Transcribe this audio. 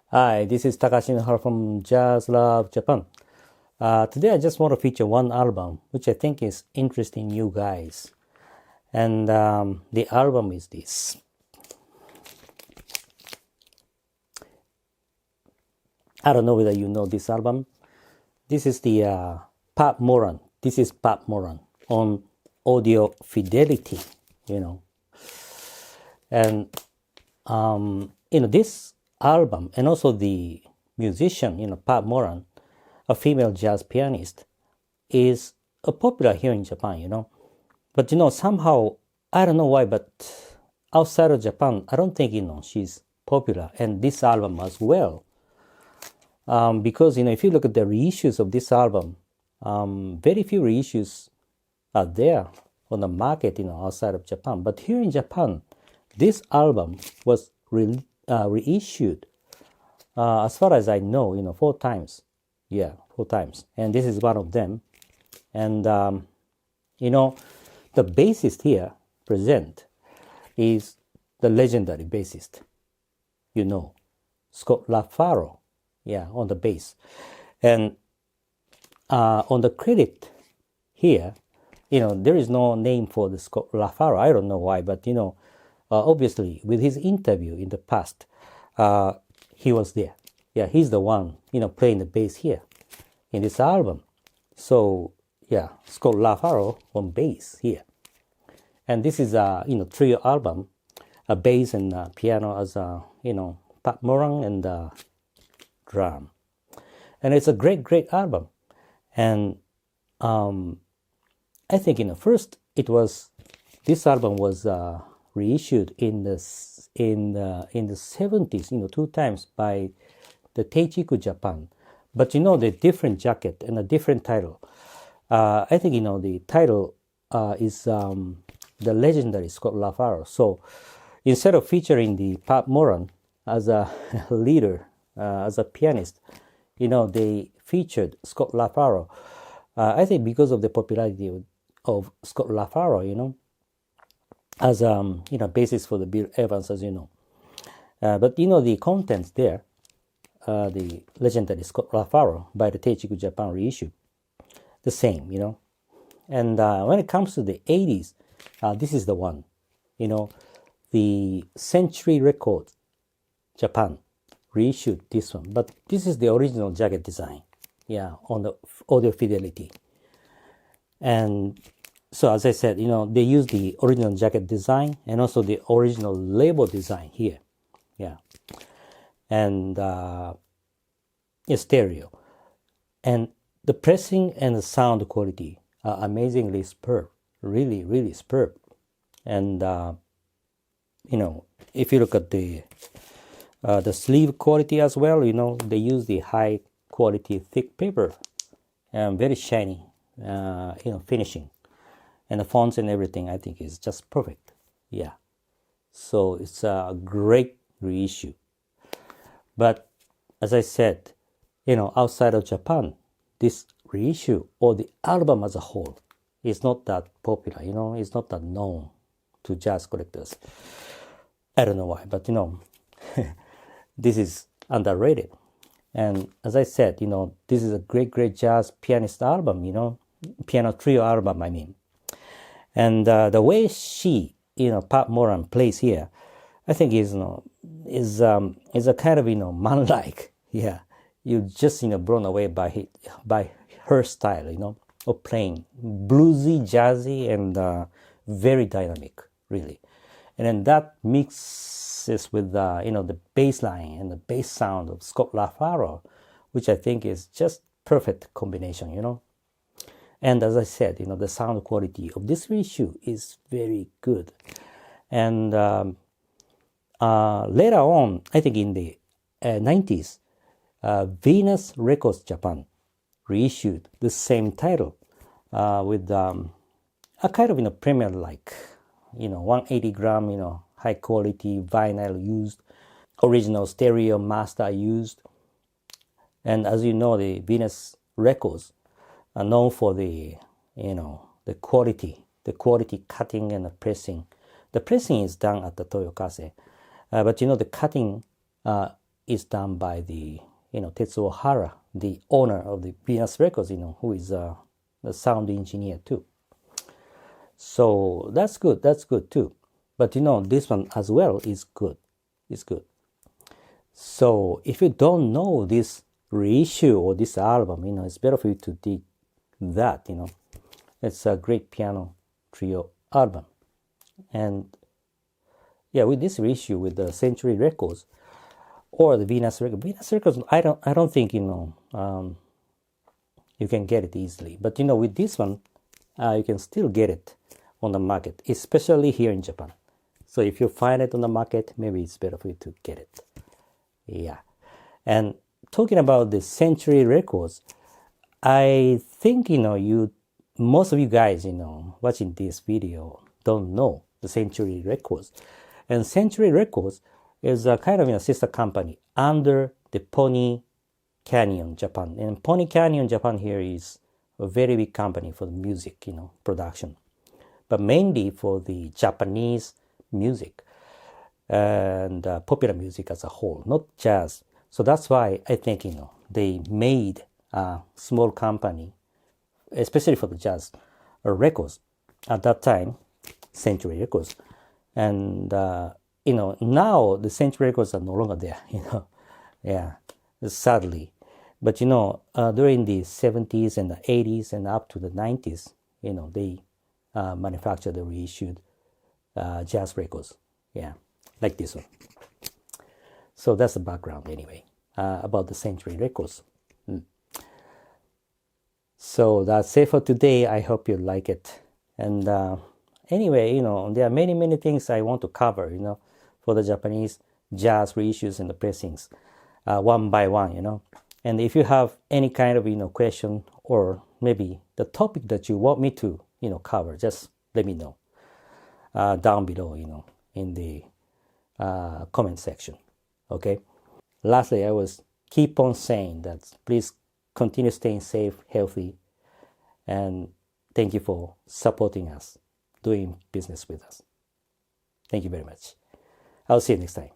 Hi, this is Takashi Nohara from Jazz Love Japan. Today I just want to feature one album which I think is interesting you guys. And the album is this. I don't know whether you know this album. This is the Pat Moran. This is Pat Moran on Audio Fidelity, you know. And, this album and also the musician, Pat Moran, a female jazz pianist, is popular here in Japan. But, somehow, I don't know why, but outside of Japan, I don't think, she's popular. And this album as well. Because, if you look at the reissues of this album, very few reissues are there on the market, outside of Japan. But here in Japan, this album was reissued, as far as I know, 4 times. Yeah, 4 times. And this is one of them. And, the bassist here present is the legendary bassist, Scott Lafaro, on the bass. And on the credit here, there is no name for the Scott Lafaro. I don't know why, but, obviously, with his interview in the past, he was there. Yeah, he's the one, playing the bass here in this album. So, Scott Lafaro on bass here. And this is a, trio album, a bass and piano as a, Pat Moran and drum. And it's a great, great album. And I think, first this album was reissued in the 70s, 2 times by the Teichiku Japan. But the different jacket and a different title. I think the title is the legendary Scott Lafaro. So instead of featuring the Pat Moran as a leader, as a pianist, they featured Scott Lafaro. I think because of the popularity of Scott Lafaro, as basis for the Bill Evans, as you know. But the contents there, the legendary Scott Lafaro by the Teichiku Japan reissue, the same, And when it comes to the 80s, this is the one, the Century Records Japan reissued this one. But this is the original jacket design, on the Audio Fidelity. And so as I said, they use the original jacket design and also the original label design here. And stereo. And the pressing and the sound quality are amazingly superb. Really, really superb. And, if you look at the sleeve quality as well, they use the high quality thick paper and very shiny, finishing. And the fonts and everything, I think, is just perfect. So it's a great reissue. But as I said, outside of Japan, this reissue or the album as a whole is not that popular, it's not that known to jazz collectors. I don't know why, but, this is underrated. And as I said, this is a great, great jazz pianist album, piano trio album, I mean. And the way she, Pat Moran plays here, I think is a kind of, man-like. You just, blown away by her style, of playing bluesy, jazzy, and very dynamic, really. And then that mixes with, the bass line and the bass sound of Scott Lafaro, which I think is just perfect combination, And as I said, the sound quality of this reissue is very good. And later on, I think in the 90s, Venus Records Japan reissued the same title with a kind of premier like 180 gram high quality vinyl used, original stereo master used. And as you know, the Venus Records are known for the quality cutting and the pressing. The pressing is done at the Toyokase, but the cutting is done by the Tetsuo Hara, the owner of the Venus Records, who is the sound engineer too. So that's good too. But this one as well is good. It's good. So if you don't know this reissue or this album, it's better for you to dig that. It's a great piano trio album. And yeah, with this reissue with the Century Records or the Venus Records, I don't think you can get it easily. But with this one, you can still get it on the market, especially here in Japan. So if you find it on the market, maybe it's better for you to get it. Yeah. And talking about the Century Records, I think most of you guys watching this video don't know the Century Records. And Century Records is a kind of sister company under the Pony Canyon Japan. And Pony Canyon Japan here is a very big company for the music production, but mainly for the Japanese music and popular music as a whole, not jazz. So that's why I think they made a small company, especially for the jazz records at that time, Century Records. And now the Century Records are no longer there. Yeah, sadly. But during the 70s and the 80s and up to the 90s, they manufactured the reissued jazz records. Yeah, like this one. So that's the background anyway about the Century Records. So that's it for today. I hope you like it. And anyway, there are many things I want to cover, for the Japanese jazz reissues and the pressings, one by one, And if you have any kind of, question or maybe the topic that you want me to, cover, just let me know down below, in the comment section. Okay. Lastly, I was keep on saying that please continue staying safe, healthy, and thank you for supporting us, doing business with us. Thank you very much. I'll see you next time.